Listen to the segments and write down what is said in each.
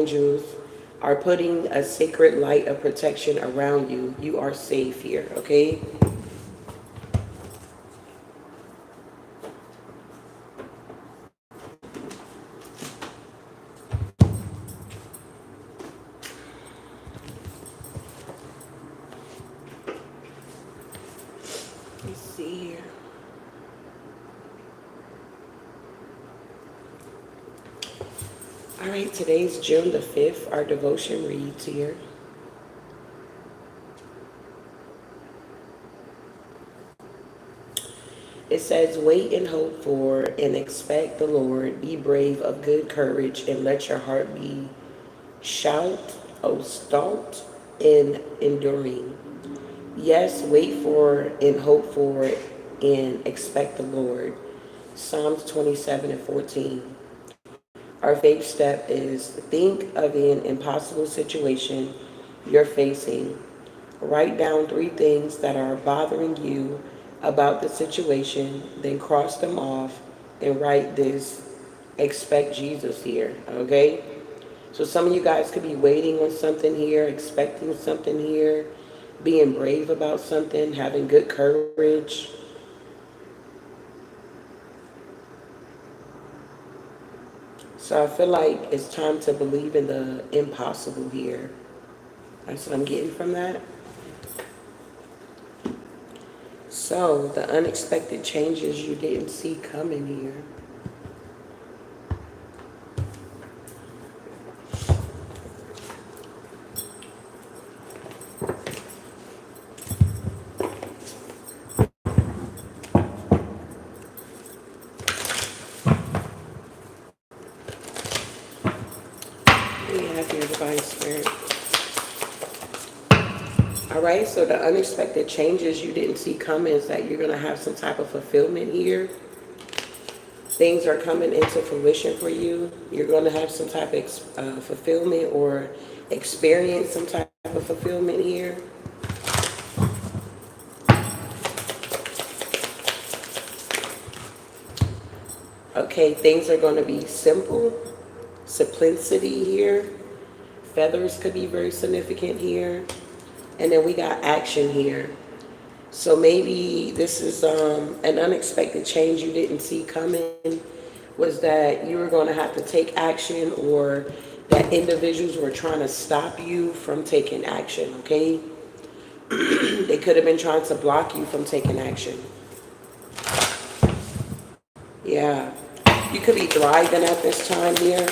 angels are putting a sacred light of protection around you. You are safe here, okay? Let's see here. All right, today's June the 5th. Our devotion reads here. It says, wait and hope for and expect the Lord. Be brave of good courage and let your heart be shout, O stout and enduring. Yes, wait for and hope for and expect the Lord. Psalms 27:14. Our faith step is think of an impossible situation you're facing. Write down 3 things that are bothering you about the situation, then cross them off and write this expect Jesus here, okay? So some of you guys could be waiting on something here, expecting something here, being brave about something, having good courage. So I feel like it's time to believe in the impossible here. That's what I'm getting from that. So the unexpected changes you didn't see coming here. We have here divine spirit. All right, so the unexpected changes you didn't see coming is that you're going to have some type of fulfillment here. Things are coming into fruition for you. You're going to have some type of fulfillment or experience some type of fulfillment here. Okay, things are going to be simple. Simplicity here. Feathers could be very significant here. And then we got action here. So maybe this is an unexpected change you didn't see coming, was that you were going to have to take action, or that individuals were trying to stop you from taking action, okay? They could have been trying to block you from taking action. Yeah. You could be thriving at this time here.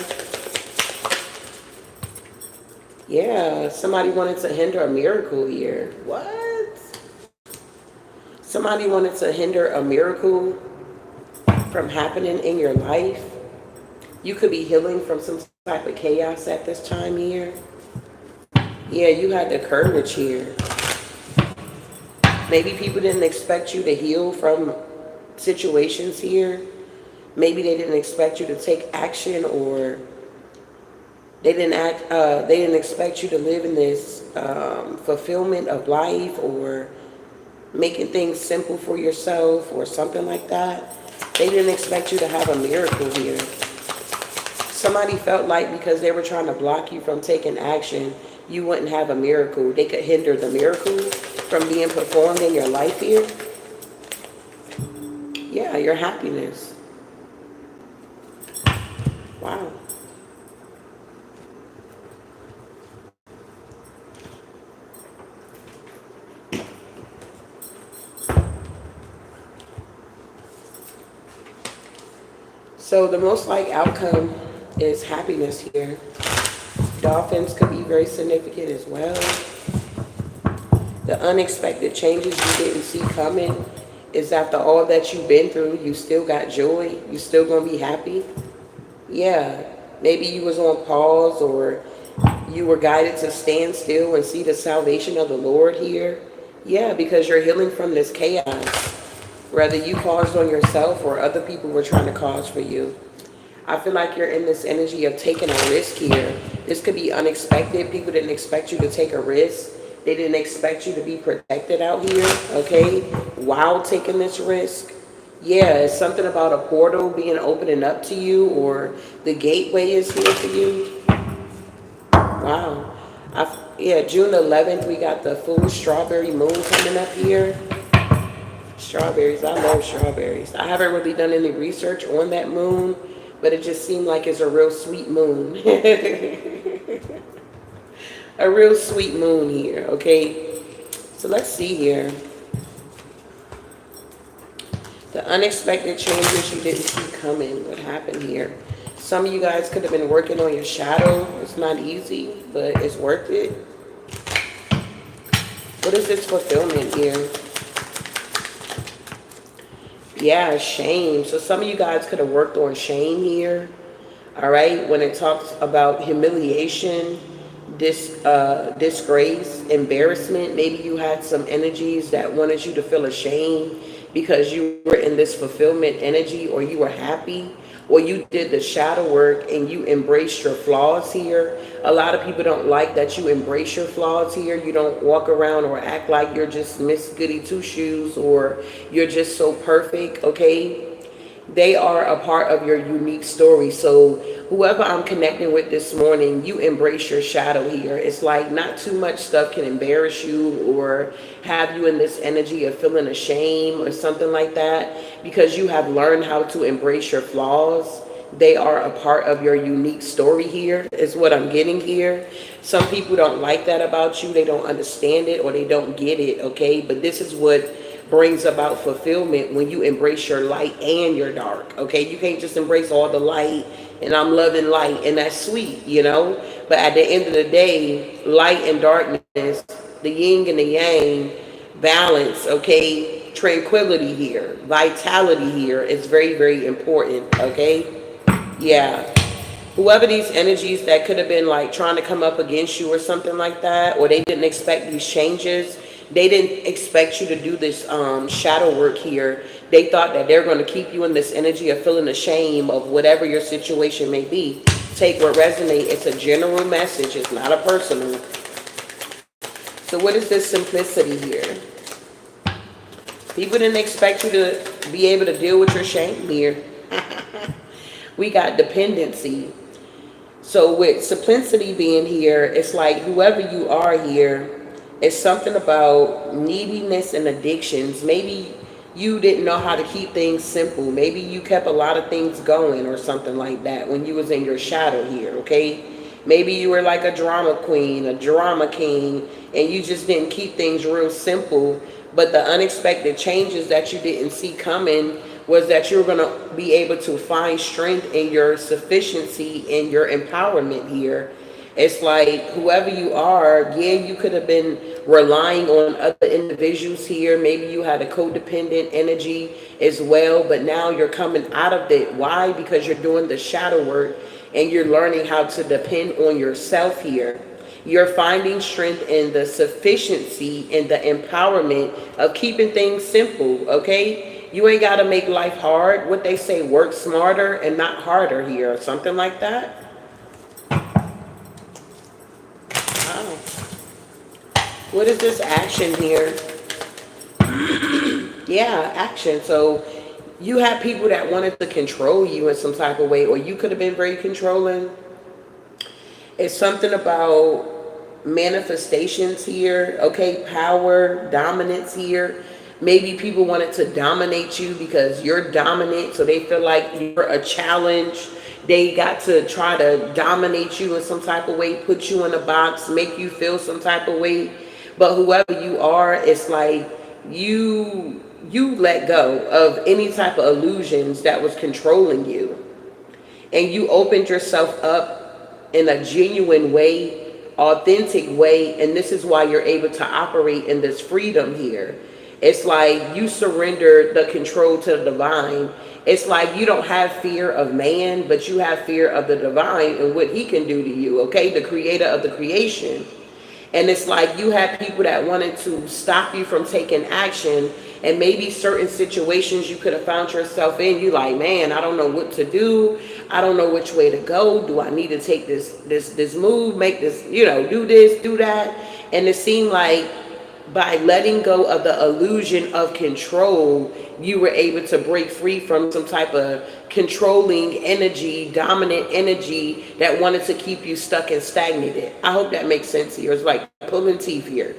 Yeah, somebody wanted to hinder a miracle here. What? Somebody wanted to hinder a miracle from happening in your life. You could be healing from some type of chaos at this time here. Yeah, you had the courage here. Maybe people didn't expect you to heal from situations here. Maybe they didn't expect you to take action, or they didn't expect you to live in this fulfillment of life, or making things simple for yourself, or something like that. They didn't expect you to have a miracle here. Somebody felt like because they were trying to block you from taking action, you wouldn't have a miracle. They could hinder the miracle from being performed in your life here. Yeah, your happiness. Wow. So the most likely outcome is happiness here. Dolphins could be very significant as well. The unexpected changes you didn't see coming is after all that you've been through, you still got joy. You still gonna be happy. Yeah, maybe you was on pause, or you were guided to stand still and see the salvation of the Lord here. Yeah, because you're healing from this chaos, whether you caused on yourself or other people were trying to cause for you. I feel like you're in this energy of taking a risk here. This could be unexpected. People didn't expect you to take a risk. They didn't expect you to be protected out here, okay, while taking this risk. Yeah, it's something about a portal being opening up to you, or the gateway is here for you. Wow. Yeah, June 11th, we got the full strawberry moon coming up here. Strawberries, I love strawberries. I haven't really done any research on that moon, but it just seemed like it's a real sweet moon. A real sweet moon here, okay? So let's see here. The unexpected changes you didn't see coming. What happened here? Some of you guys could have been working on your shadow. It's not easy, but it's worth it. What is this fulfillment here? Yeah, shame. So some of you guys could have worked on shame here. All right, when it talks about humiliation, disgrace, embarrassment, maybe you had some energies that wanted you to feel ashamed because you were in this fulfillment energy, or you were happy, or you did the shadow work and you embraced your flaws here. A lot of people don't like that you embrace your flaws here. You don't walk around or act like you're just Miss Goody Two Shoes, or you're just so perfect, okay? They are a part of your unique story. So whoever I'm connecting with this morning, you embrace your shadow here. It's like not too much stuff can embarrass you or have you in this energy of feeling ashamed or something like that, because you have learned how to embrace your flaws. They are a part of your unique story here, is what I'm getting here. Some people don't like that about you. They don't understand it, or they don't get it, okay? But this is what brings about fulfillment, when you embrace your light and your dark, okay? You can't just embrace all the light and I'm loving light, and that's sweet, you know? But at the end of the day, light and darkness, the yin and the yang, balance, okay? Tranquility here, vitality here is very, very important, okay? Yeah. Whoever these energies that could have been like trying to come up against you or something like that, or they didn't expect these changes, they didn't expect you to do this shadow work here. They thought that they're going to keep you in this energy of feeling the shame of whatever your situation may be. Take what resonates. It's a general message. It's not a personal. So what is this simplicity here? People didn't expect you to be able to deal with your shame here. We got dependency. So with simplicity being here, it's like whoever you are here, it's something about neediness and addictions. Maybe you didn't know how to keep things simple. Maybe you kept a lot of things going or something like that when you was in your shadow here, okay? Maybe you were like a drama queen, a drama king, and you just didn't keep things real simple. But the unexpected changes that you didn't see coming was that you're going to be able to find strength in your sufficiency and your empowerment here. It's like whoever you are, yeah, you could have been relying on other individuals here. Maybe you had a codependent energy as well, but now you're coming out of it. Why? Because you're doing the shadow work and you're learning how to depend on yourself here. You're finding strength in the sufficiency and the empowerment of keeping things simple, okay? You ain't got to make life hard. What they say, work smarter and not harder here, or something like that. Wow. What is this action here? Yeah, action. So you had people that wanted to control you in some type of way, or you could have been very controlling. It's something about manifestations here, okay? Power, dominance here. Maybe people wanted to dominate you because you're dominant, so they feel like you're a challenge. They got to try to dominate you in some type of way, put you in a box, make you feel some type of way. But whoever you are, it's like you let go of any type of illusions that was controlling you. And you opened yourself up in a genuine way, authentic way, and this is why you're able to operate in this freedom here. It's like you surrender the control to the divine. It's like you don't have fear of man, but you have fear of the divine and what he can do to you, okay? The creator of the creation. And it's like you had people that wanted to stop you from taking action, and maybe certain situations you could have found yourself in, you like, man, I don't know what to do. I don't know which way to go. Do I need to take this move, make this, do this, do that? And it seemed like by letting go of the illusion of control, you were able to break free from some type of controlling energy, dominant energy that wanted to keep you stuck and stagnated. I hope that makes sense here. It's like pulling teeth here.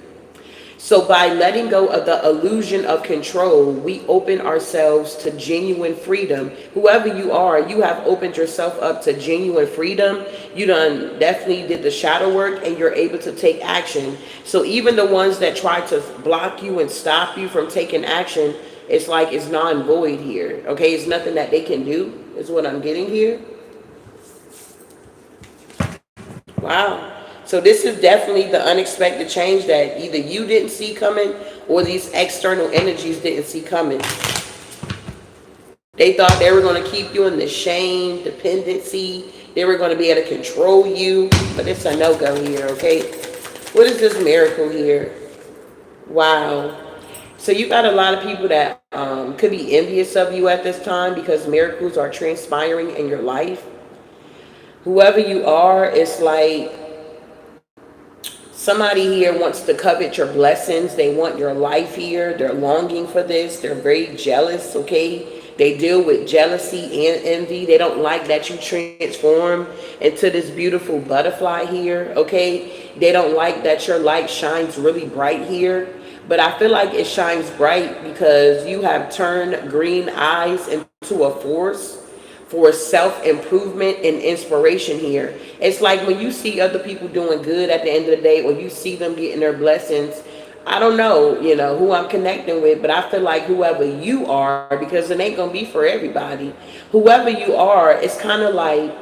So by letting go of the illusion of control, we open ourselves to genuine freedom. Whoever you are, you have opened yourself up to genuine freedom. You done definitely did the shadow work and you're able to take action. So even the ones that try to block you and stop you from taking action, it's like it's non-void here. Okay, it's nothing that they can do, is what I'm getting here. Wow. So this is definitely the unexpected change that either you didn't see coming or these external energies didn't see coming. They thought they were going to keep you in the shame, dependency. They were going to be able to control you. But it's a no-go here, okay? What is this miracle here? Wow. So you got a lot of people that could be envious of you at this time because miracles are transpiring in your life. Whoever you are, it's like somebody here wants to covet your blessings. They want your life here. They're longing for this. They're very jealous, okay? They deal with jealousy and envy. They don't like that you transform into this beautiful butterfly here, okay? They don't like that your light shines really bright here. But I feel like it shines bright because you have turned green eyes into a force for self-improvement and inspiration here. It's like when you see other people doing good at the end of the day, or you see them getting their blessings, I don't know, who I'm connecting with, but I feel like whoever you are, because it ain't gonna be for everybody, whoever you are, it's kind of like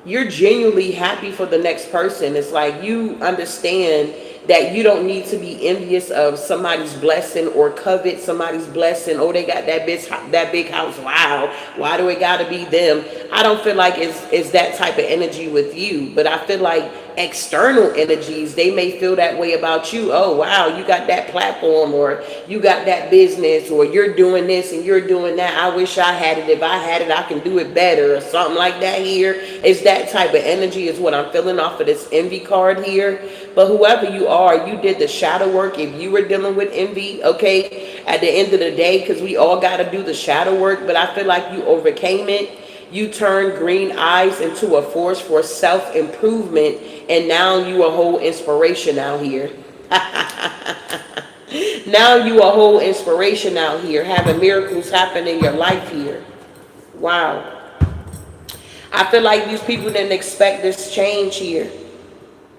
you're genuinely happy for the next person. It's like you understand that you don't need to be envious of somebody's blessing or covet somebody's blessing. Oh, they got that big house. Wow, why do it got to be them? I don't feel like it's that type of energy with you, but I feel like external energies, they may feel that way about you. Oh, wow, you got that platform, or you got that business, or you're doing this and you're doing that. I wish I had it. If I had it, I can do it better, or something like that here. It's that type of energy is what I'm feeling off of this envy card here. But whoever you are, you did the shadow work. If you were dealing with envy, okay, at the end of the day, because we all got to do the shadow work, but I feel like you overcame it. You turned green eyes into a force for self-improvement, and now you a whole inspiration out here. Now you a whole inspiration out here, having miracles happen in your life here. Wow. I feel like these people didn't expect this change here.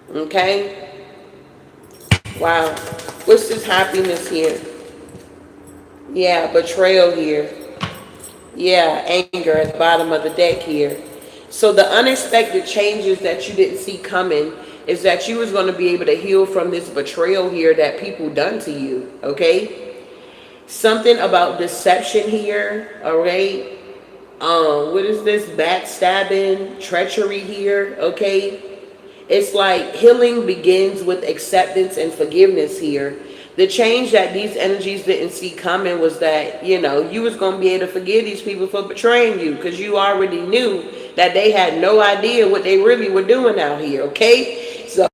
Okay? Wow. What's this happiness here? Yeah, betrayal here. Yeah, anger at the bottom of the deck here. So the unexpected changes that you didn't see coming is that you was going to be able to heal from this betrayal here that people done to you, okay? Something about deception here, all right? What is this? Backstabbing, treachery here, okay? It's like healing begins with acceptance and forgiveness here. The change that these energies didn't see coming was that, you was going to be able to forgive these people for betraying you, because you already knew that they had no idea what they really were doing out here, okay? So,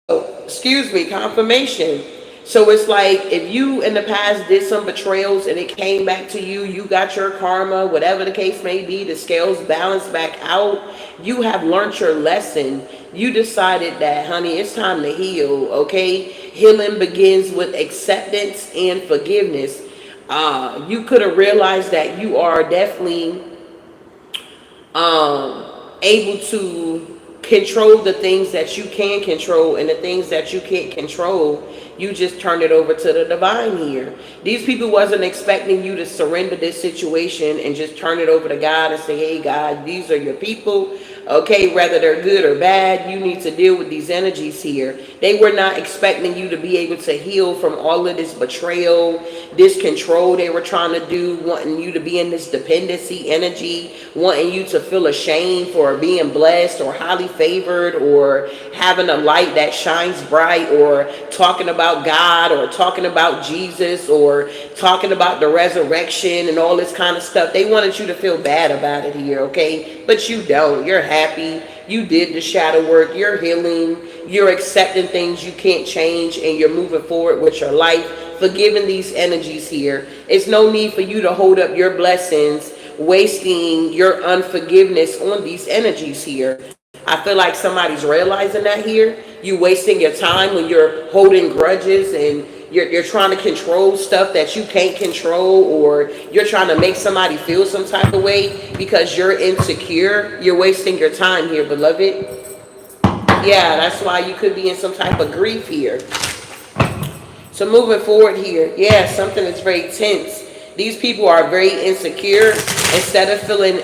excuse me, confirmation. So it's like if you in the past did some betrayals and it came back to you, you got your karma, whatever the case may be, the scales balanced back out, you have learned your lesson. You decided that, honey, it's time to heal, okay? Healing begins with acceptance and forgiveness. You could have realized that you are definitely able to control the things that you can control, and the things that you can't control, you just turn it over to the divine here. These people wasn't expecting you to surrender this situation and just turn it over to God and say, hey, God, these are your people. Okay, whether they're good or bad, you need to deal with these energies here. They were not expecting you to be able to heal from all of this betrayal, this control they were trying to do, wanting you to be in this dependency energy, wanting you to feel ashamed for being blessed or highly favored, or having a light that shines bright, or talking about God, or talking about Jesus, or talking about the resurrection and all this kind of stuff. They wanted you to feel bad about it here, okay? But you don't. You're happy. You did the shadow work. You're healing. You're accepting things you can't change, and you're moving forward with your life, forgiving these energies here. It's no need for you to hold up your blessings, wasting your unforgiveness on these energies here. I feel like somebody's realizing that here. You wasting your time when you're holding grudges and you're trying to control stuff that you can't control, or you're trying to make somebody feel some type of way because you're insecure. You're wasting your time here, beloved. Yeah, that's why you could be in some type of grief here. So moving forward here, yeah, something that's very tense. These people are very insecure. Instead of feeling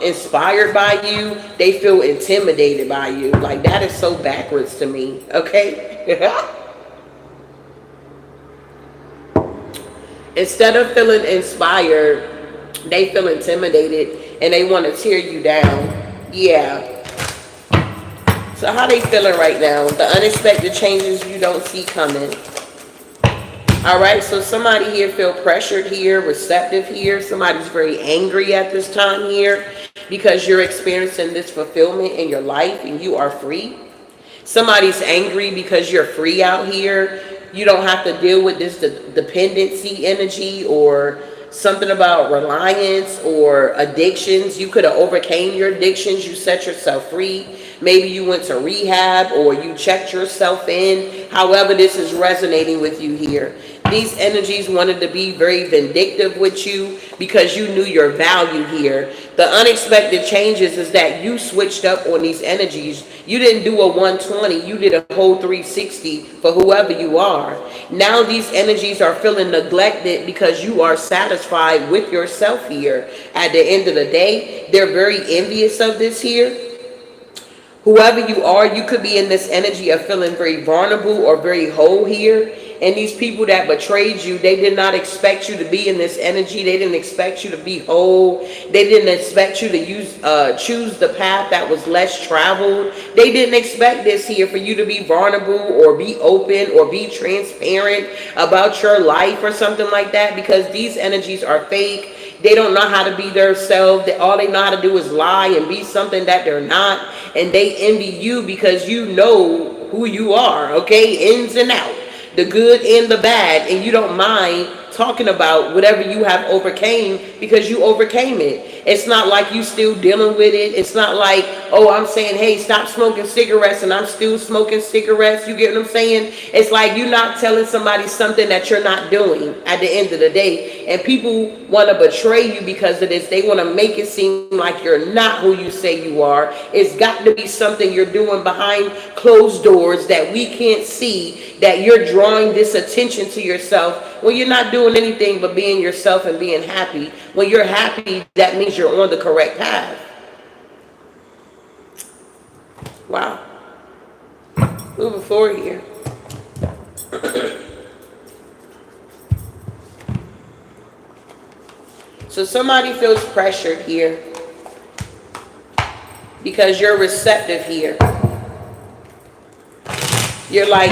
inspired by you, they feel intimidated by you. Like, that is so backwards to me, okay? Instead of feeling inspired, they feel intimidated and they want to tear you down. Yeah. So how they feeling right now? The unexpected changes you don't see coming. All right, so somebody here feel pressured here, receptive here. Somebody's very angry at this time here because you're experiencing this fulfillment in your life and you are free. Somebody's angry because you're free out here. You don't have to deal with this dependency energy or something about reliance or addictions. You could have overcame your addictions. You set yourself free. Maybe you went to rehab or you checked yourself in. However, this is resonating with you here. These energies wanted to be very vindictive with you because you knew your value here. The unexpected changes is that you switched up on these energies. You didn't do a 120. You did a whole 360 for whoever you are. Now these energies are feeling neglected because you are satisfied with yourself here. At the end of the day, they're very envious of this here. Whoever you are, you could be in this energy of feeling very vulnerable or very whole here. And these people that betrayed you, they did not expect you to be in this energy. They didn't expect you to be whole. They didn't expect you to choose the path that was less traveled. They didn't expect this here for you to be vulnerable or be open or be transparent about your life or something like that, because these energies are fake. They don't know how to be themselves. All they know how to do is lie and be something that they're not. And they envy you because you know who you are, okay? Ins and out, the good and the bad. And you don't mind talking about whatever you have overcame because you overcame it. It's not like you still dealing with it. It's not like, oh, I'm saying, hey, stop smoking cigarettes and I'm still smoking cigarettes. You get what I'm saying? It's like you're not telling somebody something that you're not doing at the end of the day. And people want to betray you because of this. They want to make it seem like you're not who you say you are. It's got to be something you're doing behind closed doors that we can't see, that you're drawing this attention to yourself when you're not doing anything but being yourself and being happy. When you're happy, that means you're on the correct path. Wow. Moving forward here. So somebody feels pressured here because you're receptive here. You're like,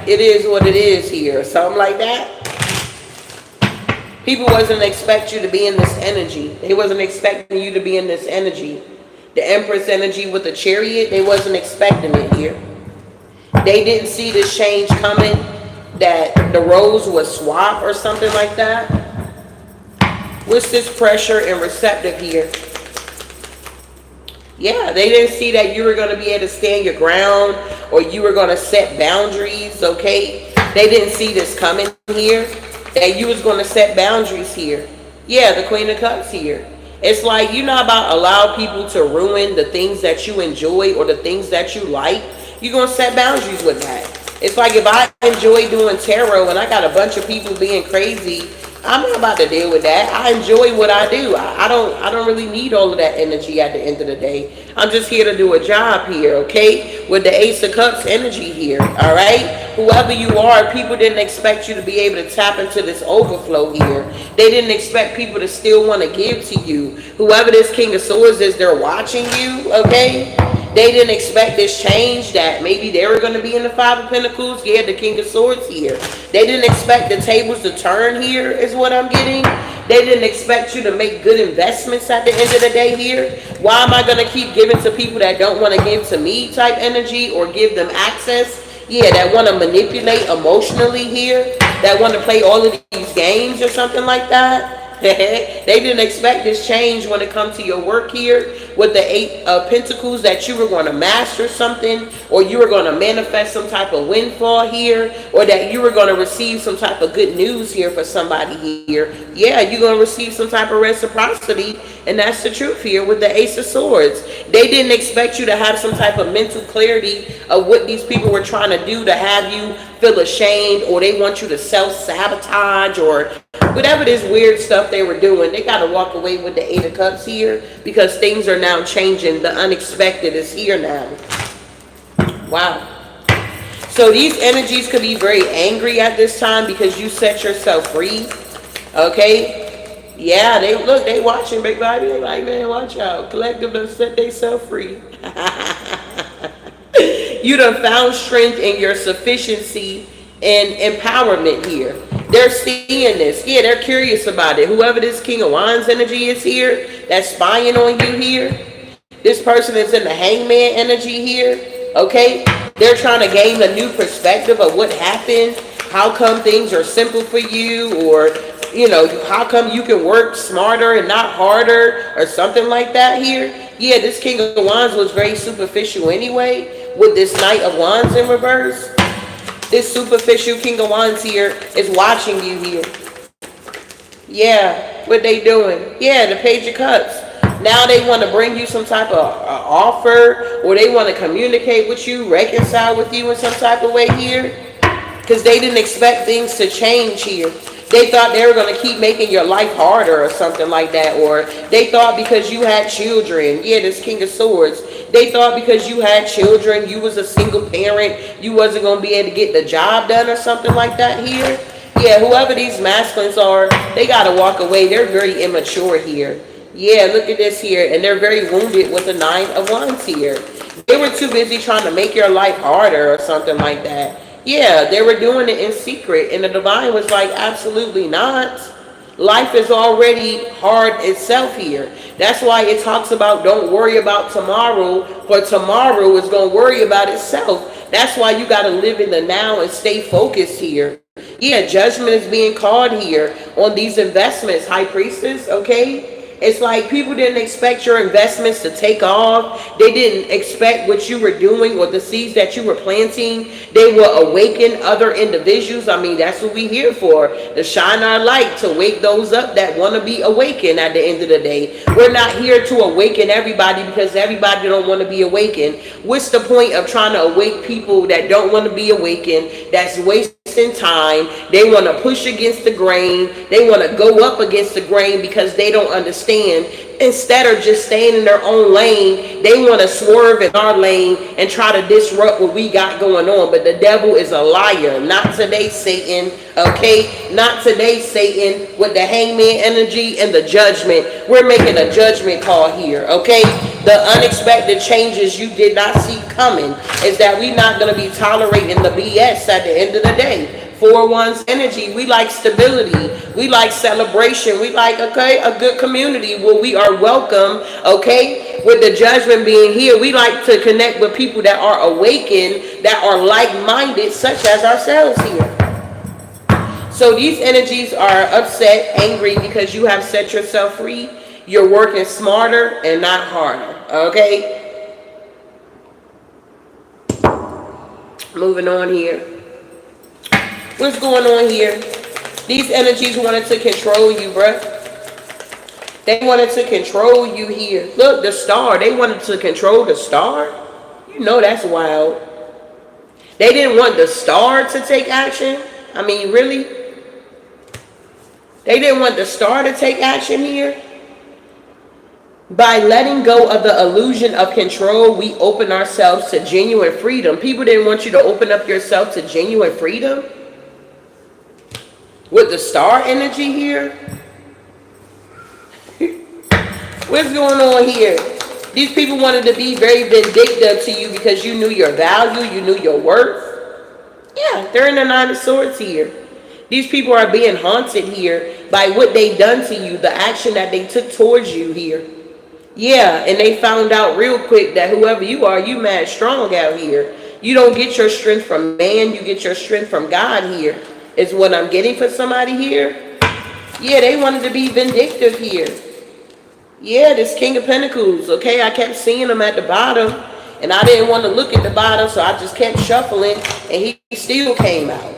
it is what it is here, something like that. People wasn't expect you to be in this energy. They wasn't expecting you to be in this energy. The Empress energy with the Chariot, they wasn't expecting it here. They didn't see this change coming, that the roles would swap or something like that. What's this pressure and receptive here? Yeah, they didn't see that you were going to be able to stand your ground or you were going to set boundaries, okay? They didn't see this coming here, that you was going to set boundaries here. Yeah, the Queen of Cups here. It's like you're not about to allow people to ruin the things that you enjoy or the things that you like. You're going to set boundaries with that. It's like if I enjoy doing tarot and I got a bunch of people being crazy, I'm not about to deal with that. I enjoy what I do. I don't really need all of that energy at the end of the day. I'm just here to do a job here, okay? With the Ace of Cups energy here, all right? Whoever you are, people didn't expect you to be able to tap into this overflow here. They didn't expect people to still want to give to you. Whoever this King of Swords is, they're watching you, okay? They didn't expect this change, that maybe they were going to be in the Five of Pentacles. Yeah, the King of Swords here. They didn't expect the tables to turn here, is what I'm getting. They didn't expect you to make good investments at the end of the day here. Why am I going to keep giving to people that don't want to give to me type energy or give them access? Yeah, that want to manipulate emotionally here, that want to play all of these games or something like that. They didn't expect this change when it comes to your work here with the Eight of Pentacles, that you were going to master something, or you were going to manifest some type of windfall here, or that you were going to receive some type of good news here for somebody here. Yeah, you're going to receive some type of reciprocity, and that's the truth here with the Ace of Swords. They didn't expect you to have some type of mental clarity of what these people were trying to do to have you feel ashamed, or they want you to self-sabotage, or whatever this weird stuff they were doing. They got to walk away with the Eight of Cups here, because things are now changing. The unexpected is here now. Wow. So these energies could be very angry at this time because you set yourself free. Okay? Yeah, they watching, big baby. They like, man, watch out. Collective done set themselves free. You done found strength in your sufficiency and empowerment here. They're seeing this. Yeah, they're curious about it. Whoever this King of Wands energy is here, that's spying on you here. This person is in the Hangman energy here. Okay? They're trying to gain a new perspective of what happened. How come things are simple for you? Or, you know, how come you can work smarter and not harder? Or something like that here. Yeah, this King of Wands was very superficial anyway. With this Knight of Wands in reverse. This superficial King of Wands here is watching you here. Yeah, what they doing? Yeah, the Page of Cups. Now they want to bring you some type of offer, or they want to communicate with you, reconcile with you in some type of way here. Because they didn't expect things to change here. They thought they were going to keep making your life harder or something like that. Or they thought because you had children. Yeah, this King of Swords. They thought because you had children, you was a single parent, you wasn't going to be able to get the job done or something like that here. Yeah, whoever these masculines are, they got to walk away. They're very immature here. Yeah, look at this here. And they're very wounded with the Nine of Wands here. They were too busy trying to make your life harder or something like that. Yeah, they were doing it in secret. And the Divine was like, absolutely not. Life is already hard itself here. That's why it talks about don't worry about tomorrow, for tomorrow is going to worry about itself. That's why you got to live in the now and stay focused here. Yeah, judgment is being called here on these investments, High Priestess, okay? It's like people didn't expect your investments to take off. They didn't expect what you were doing or the seeds that you were planting. They will awaken other individuals. I mean, that's what we're here for. To shine our light, to wake those up that want to be awakened at the end of the day. We're not here to awaken everybody because everybody don't want to be awakened. What's the point of trying to awake people that don't want to be awakened, that's wasting time? They want to push against the grain. They want to go up against the grain because they don't understand. Instead of just staying in their own lane, they want to swerve in our lane and try to disrupt what we got going on. But the devil is a liar. Not today, Satan. Okay? Not today, Satan. With the Hangman energy and the judgment. We're making a judgment call here. Okay? The unexpected changes you did not see coming is that we're not going to be tolerating the BS at the end of the day. 4-1's energy. We like stability. We like celebration. We like, okay, a good community where we are welcome, okay? With the judgment being here, we like to connect with people that are awakened, that are like-minded, such as ourselves here. So these energies are upset, angry, because you have set yourself free. You're working smarter and not harder, okay? Moving on here. What's going on here? These energies wanted to control you, bruh. They wanted to control you here. Look, the star. They wanted to control the star. You know that's wild. They didn't want the star to take action. I mean, really? They didn't want the star to take action here. By letting go of the illusion of control, we open ourselves to genuine freedom. People didn't want you to open up yourself to genuine freedom. With the star energy here. What's going on here? These people wanted to be very vindictive to you because you knew your value, you knew your worth. Yeah, they're in the Nine of Swords here. These people are being haunted here by what they done to you, the action that they took towards you here. Yeah, and they found out real quick that whoever you are, you mad strong out here. You don't get your strength from man, you get your strength from God here, is what I'm getting for somebody here. Yeah, they wanted to be vindictive here. Yeah, this King of Pentacles, okay? I kept seeing him at the bottom, and I didn't want to look at the bottom, so I just kept shuffling, and he still came out.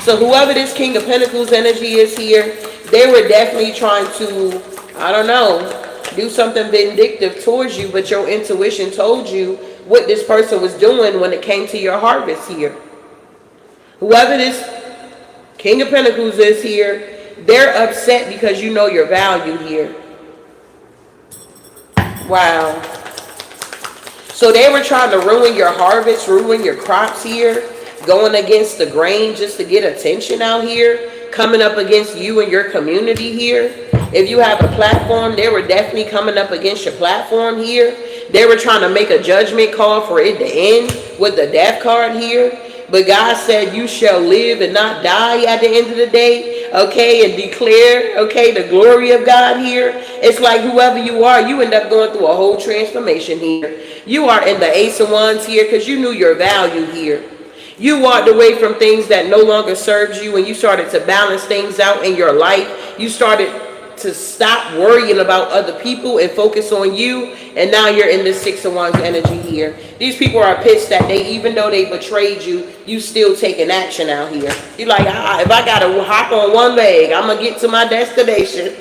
So whoever this King of Pentacles energy is here, they were definitely trying to, I don't know, do something vindictive towards you, but your intuition told you what this person was doing when it came to your harvest here. Whoever this King of Pentacles is here, they're upset because you know your value here. Wow. So they were trying to ruin your harvest, ruin your crops here, going against the grain just to get attention out here, coming up against you and your community here. If you have a platform, they were definitely coming up against your platform here. They were trying to make a judgment call for it to end with the death card here. But God said you shall live and not die at the end of the day, okay, and declare, okay, the glory of God here. It's like whoever you are, you end up going through a whole transformation here. You are in the Ace of Wands here because you knew your value here. You walked away from things that no longer served you, and you started to balance things out in your life. You started to stop worrying about other people and focus on you, and now you're in the Six of Wands energy here. These people are pissed that even though they betrayed you, you still taking action out here. You're like, if I gotta hop on one leg, I'm gonna get to my destination.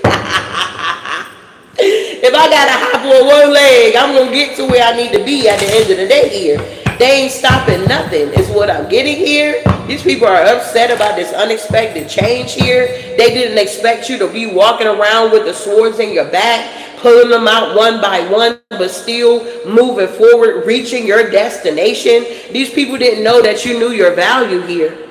If I gotta hop on one leg, I'm gonna get to where I need to be at the end of the day here. They ain't stopping nothing, is what I'm getting here. These people are upset about this unexpected change here. They didn't expect you to be walking around with the swords in your back, pulling them out one by one, but still moving forward, reaching your destination. These people didn't know that you knew your value here.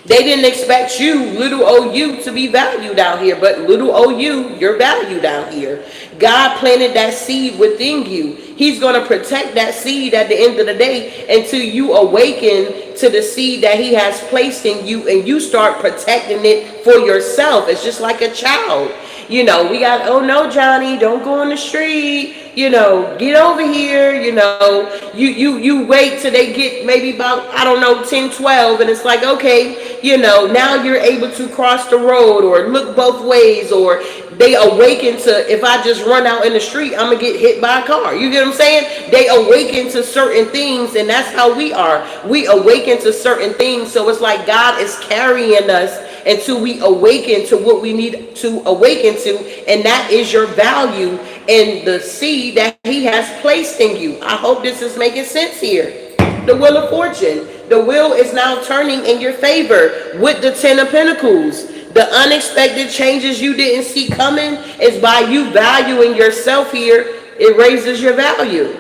They didn't expect you, little old you, to be valued out here, but little old you, you're valued out here. God planted that seed within you. He's going to protect that seed at the end of the day until you awaken to the seed that he has placed in you, and you start protecting it for yourself. It's just like a child. You know, we got, oh no, Johnny, don't go on the street. You know, get over here. You know, you wait till they get maybe about, I don't know, 10, 12. And it's like, okay, you know, now you're able to cross the road or look both ways, or they awaken to, if I just run out in the street, I'm going to get hit by a car. You get what I'm saying? They awaken to certain things, and that's how we are. We awaken to certain things. So it's like God is carrying us until we awaken to what we need to awaken to, and that is your value and the seed that he has placed in you. I hope this is making sense here. The Wheel of Fortune. The wheel is now turning in your favor with the Ten of Pentacles. The unexpected changes you didn't see coming is by you valuing yourself here. It raises your value.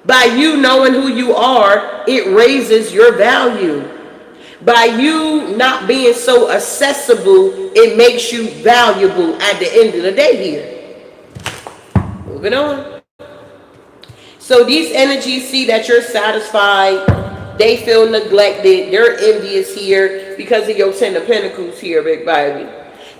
By you knowing who you are, it raises your value. By you not being so accessible, it makes you valuable at the end of the day here. Moving on. So these energies see that you're satisfied. They feel neglected. They're envious here because of your Ten of Pentacles here, big baby.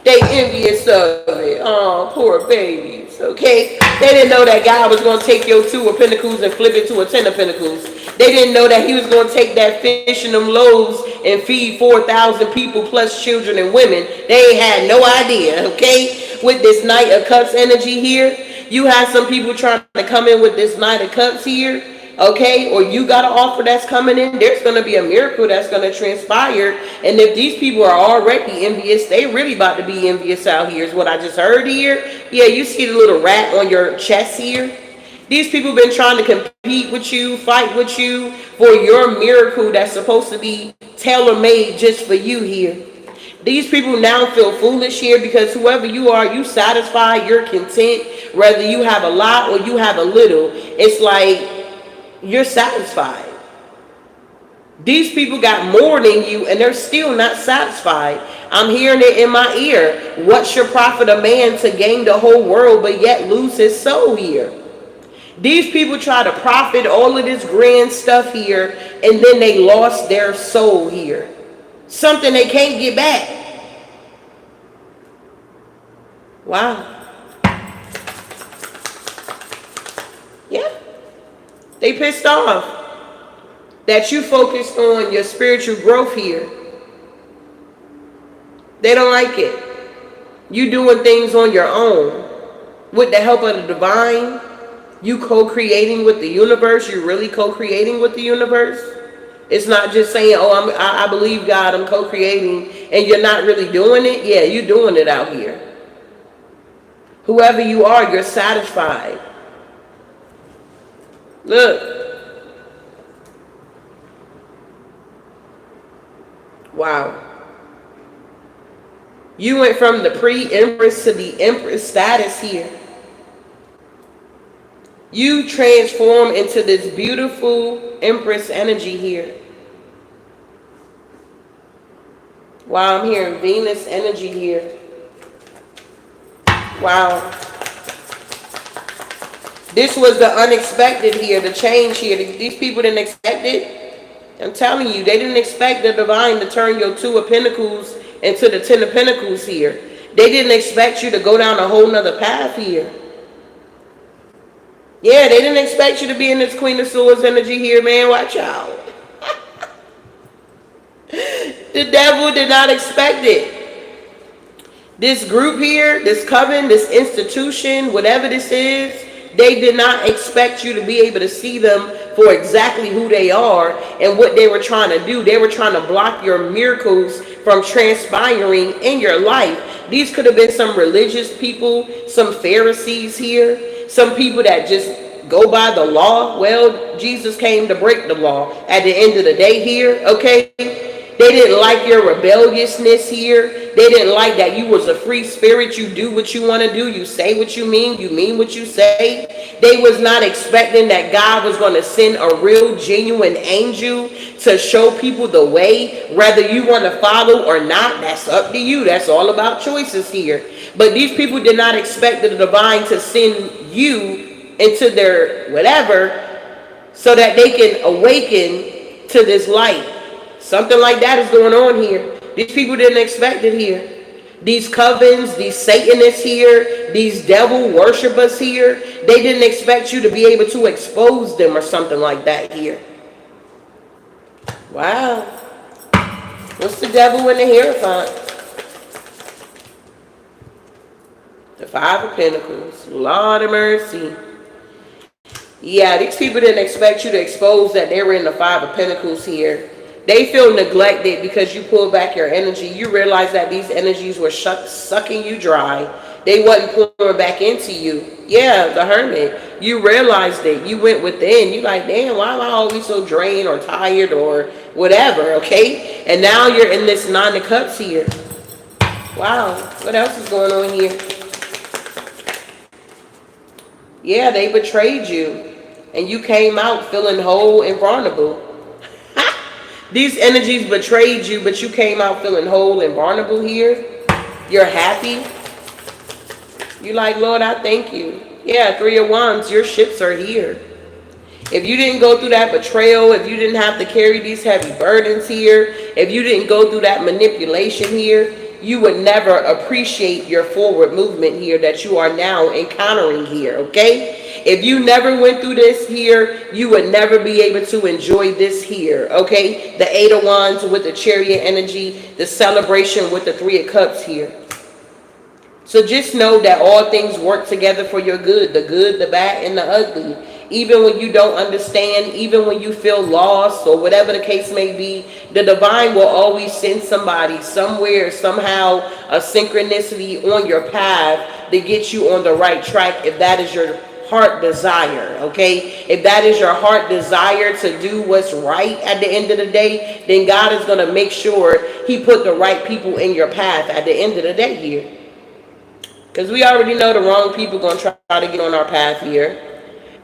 They envious of it. Oh, poor babies, okay? They didn't know that God was going to take your Two of Pentacles and flip it to a Ten of Pentacles. They didn't know that he was going to take that fish and them loaves and feed 4,000 people plus children and women. They had no idea, okay? With this Knight of Cups energy here, you have some people trying to come in with this Knight of Cups here, okay? Or you got an offer that's coming in. There's going to be a miracle that's going to transpire. And if these people are already envious, they really about to be envious out here is what I just heard here. Yeah, you see the little rat on your chest here? These people been trying to compete with you, fight with you for your miracle that's supposed to be tailor-made just for you here. These people now feel foolish here because whoever you are, you satisfied, you're content, whether you have a lot or you have a little. It's like you're satisfied. These people got more than you and they're still not satisfied. I'm hearing it in my ear. What's your profit a man to gain the whole world but yet lose his soul here? These people try to profit all of this grand stuff here, and then they lost their soul here. Something they can't get back. Wow. Yeah. They pissed off. that you focused on your spiritual growth here. They don't like it. You doing things on your own with the help of the divine. You co-creating with the universe. You're really co-creating with the universe. It's not just saying, oh, I believe God, I'm co-creating, and you're not really doing it. Yeah, you're doing it out here. Whoever you are, you're satisfied. Look. Wow. You went from the pre-empress to the empress status here. You transform into this beautiful empress energy here. Wow, I'm hearing Venus energy here. Wow. This was the unexpected here, the change here. These people didn't expect it. I'm telling you, they didn't expect the divine to turn your Two of Pentacles into the Ten of Pentacles here. They didn't expect you to go down a whole nother path here. Yeah, they didn't expect you to be in this Queen of Swords energy here, man. Watch out. The devil did not expect it. This group here, this coven, this institution, whatever this is, they did not expect you to be able to see them for exactly who they are and what they were trying to do. They were trying to block your miracles from transpiring in your life. These could have been some religious people, some Pharisees here, some people that just go by the law. Well, Jesus came to break the law at the end of the day here, okay? They didn't like your rebelliousness here. They didn't like that you was a free spirit. You do what you want to do. You say what you mean what you say. They was not expecting that God was going to send a real, genuine angel to show people the way. Whether you want to follow or not, that's up to you. That's all about choices here. But these people did not expect the divine to send you into their whatever so that they can awaken to this light. Something like that is going on here. These people didn't expect it here. These covens, these Satanists here, these devil worshippers here, they didn't expect you to be able to expose them or something like that here. Wow. What's the devil in the Hierophant? The Five of Pentacles. Lord of mercy. Yeah, these people didn't expect you to expose that they were in the Five of Pentacles here. They feel neglected because you pulled back your energy. You realize that these energies were sucking you dry. They wasn't pouring back into you. Yeah, the Hermit. You realized it. You went within. You like, damn, why am I always so drained or tired or whatever, okay? And now you're in this Nine of Cups here. Wow. What else is going on here? Yeah, they betrayed you. And you came out feeling whole and vulnerable. These energies betrayed you, but you came out feeling whole and vulnerable here. You're happy. You're like, Lord, I thank you. Yeah, Three of Wands, your ships are here. If you didn't go through that betrayal, if you didn't have to carry these heavy burdens here, if you didn't go through that manipulation here, you would never appreciate your forward movement here that you are now encountering here, okay? If you never went through this here, you would never be able to enjoy this here, okay? The Eight of Wands with the Chariot energy, the celebration with the Three of Cups here. So just know that all things work together for your good, the bad, and the ugly. Even when you don't understand, even when you feel lost or whatever the case may be, the divine will always send somebody somewhere, somehow, a synchronicity on your path to get you on the right track if that is your heart desire, okay? If that is your heart desire to do what's right at the end of the day, then God is going to make sure he put the right people in your path at the end of the day here. Because we already know the wrong people going to try to get on our path here.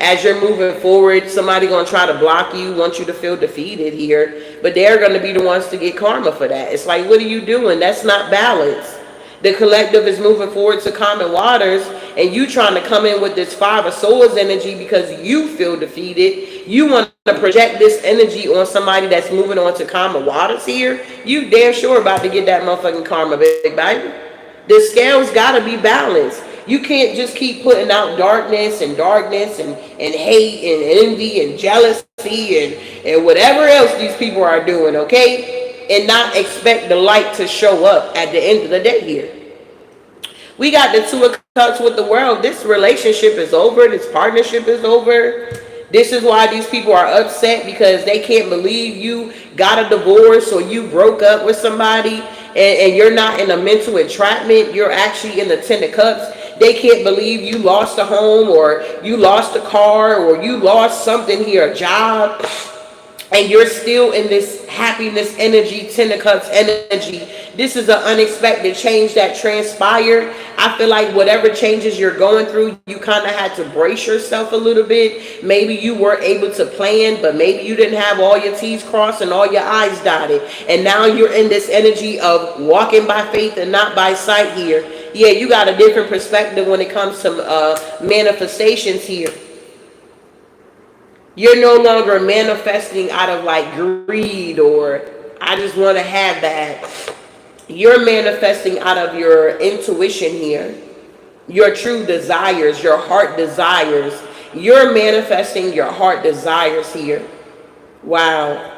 As you're moving forward, somebody going to try to block you, want you to feel defeated here. But they're going to be the ones to get karma for that. It's like, what are you doing? That's not balance. The collective is moving forward to common waters, and you trying to come in with this Five of Swords energy because you feel defeated. You want to project this energy on somebody that's moving on to common waters here. You damn sure about to get that motherfucking karma, big baby. The scales got to be balanced. You can't just keep putting out darkness and hate and envy and jealousy and whatever else these people are doing, okay? And not expect the light to show up at the end of the day here. We got the Two of Cups with the World. This relationship is over. This partnership is over. This is why these people are upset, because they can't believe you got a divorce or you broke up with somebody, and you're not in a mental entrapment. You're actually in the Ten of Cups. They can't believe you lost a home or you lost a car or you lost something here, a job, and you're still in this happiness energy, Ten of Cups energy. This is an unexpected change that transpired. I feel like whatever changes you're going through, you kind of had to brace yourself a little bit. Maybe you were able to plan, but maybe you didn't have all your T's crossed and all your I's dotted. And now you're in this energy of walking by faith and not by sight here. Yeah, you got a different perspective when it comes to manifestations here. You're no longer manifesting out of like greed or I just want to have that. You're manifesting out of your intuition here. Your true desires, your heart desires. You're manifesting your heart desires here. Wow.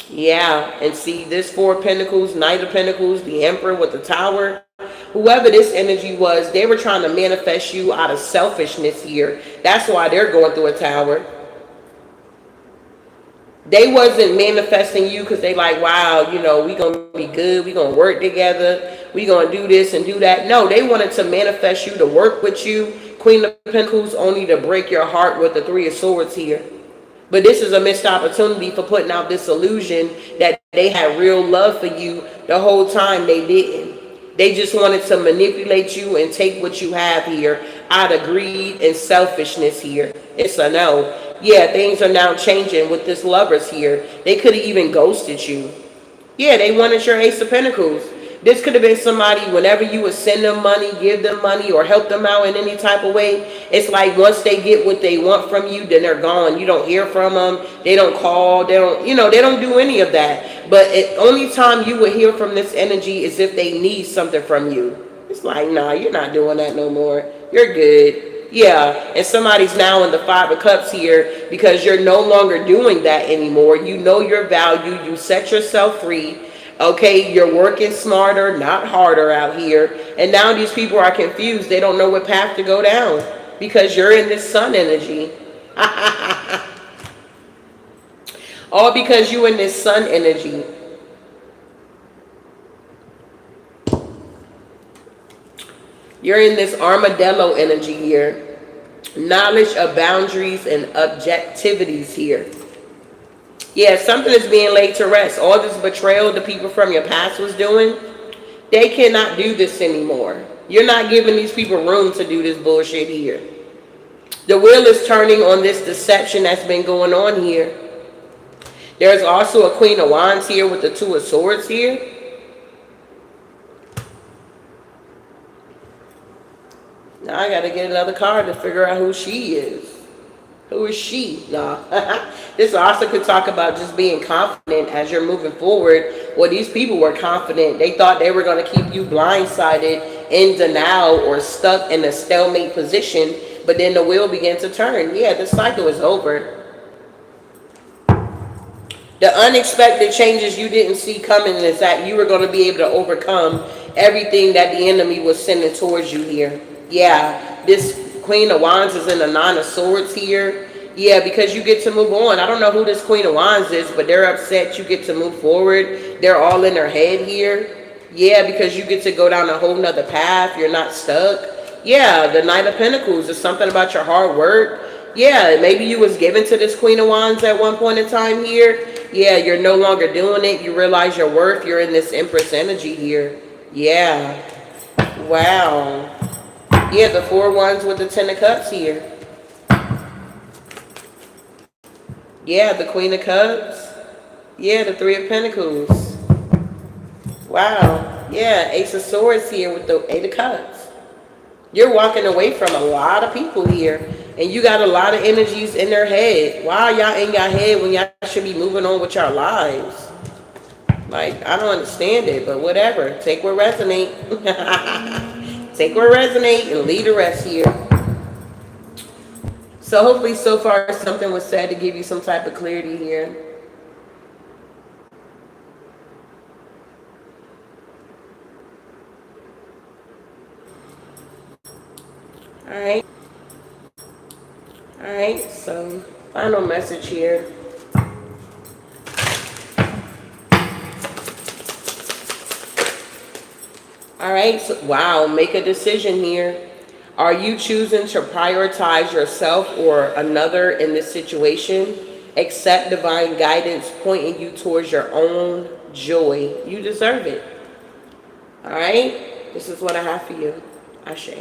Yeah, and see this Four of Pentacles, Knight of Pentacles, the Emperor with the Tower. Whoever this energy was, they were trying to manifest you out of selfishness here. That's why they're going through a tower. They wasn't manifesting you because they like, wow, you know, we gonna be good, we gonna work together, we gonna do this and do that. No, they wanted to manifest you to work with you. Queen of Pentacles, only to break your heart with the Three of Swords here. But this is a missed opportunity for putting out this illusion that they had real love for you the whole time. They didn't. They just wanted to manipulate you and take what you have here out of greed and selfishness here. It's a no. Yeah, things are now changing with this Lovers here. They could have even ghosted you. Yeah, they wanted your Ace of Pentacles. This could have been somebody, whenever you would send them money, give them money, or help them out in any type of way, it's like once they get what they want from you, then they're gone. You don't hear from them. They don't call. They don't, you know, they don't do any of that. But the only time you would hear from this energy is if they need something from you. It's like, nah, you're not doing that no more. You're good. Yeah, and somebody's now in the Five of Cups here because you're no longer doing that anymore. You know your value. You set yourself free. Okay, you're working smarter, not harder out here. And now these people are confused. They don't know what path to go down because you're in this Sun energy. All because you're in this Sun energy. You're in this armadillo energy here. Knowledge of boundaries and objectivities here. Yeah, something is being laid to rest. All this betrayal the people from your past was doing, they cannot do this anymore. You're not giving these people room to do this bullshit here. The wheel is turning on this deception that's been going on here. There's also a Queen of Wands here with the Two of Swords here. Now I gotta get another card to figure out who she is. Who is she? Nah. This also could talk about just being confident as you're moving forward. Well, these people were confident. They thought they were going to keep you blindsided, in denial, or stuck in a stalemate position. But then the wheel began to turn. Yeah, the cycle is over. The unexpected changes you didn't see coming is that you were going to be able to overcome everything that the enemy was sending towards you here. Yeah, this Queen of Wands is in the Nine of Swords here. Yeah, because you get to move on. I don't know who this Queen of Wands is, but they're upset you get to move forward. They're all in their head here. Yeah, because you get to go down a whole nother path. You're not stuck. Yeah, the Knight of Pentacles is something about your hard work. Yeah, maybe you was given to this Queen of Wands at one point in time here. Yeah, you're no longer doing it. You realize your worth. You're in this Empress energy here. Yeah. Wow. Yeah, the Four of Wands with the Ten of Cups here. Yeah, the Queen of Cups. Yeah, the Three of Pentacles. Wow. Yeah, Ace of Swords here with the Eight of Cups. You're walking away from a lot of people here. And you got a lot of energies in their head. Why are y'all in your head when y'all should be moving on with your lives? Like, I don't understand it, but whatever. Take what resonate. Take what resonate and leave the rest here. So hopefully so far something was said to give you some type of clarity here. Alright. Alright, so final message here. Alright, so, wow, make a decision here. Are you choosing to prioritize yourself or another in this situation? Accept divine guidance pointing you towards your own joy. You deserve it. Alright? This is what I have for you. Ashe.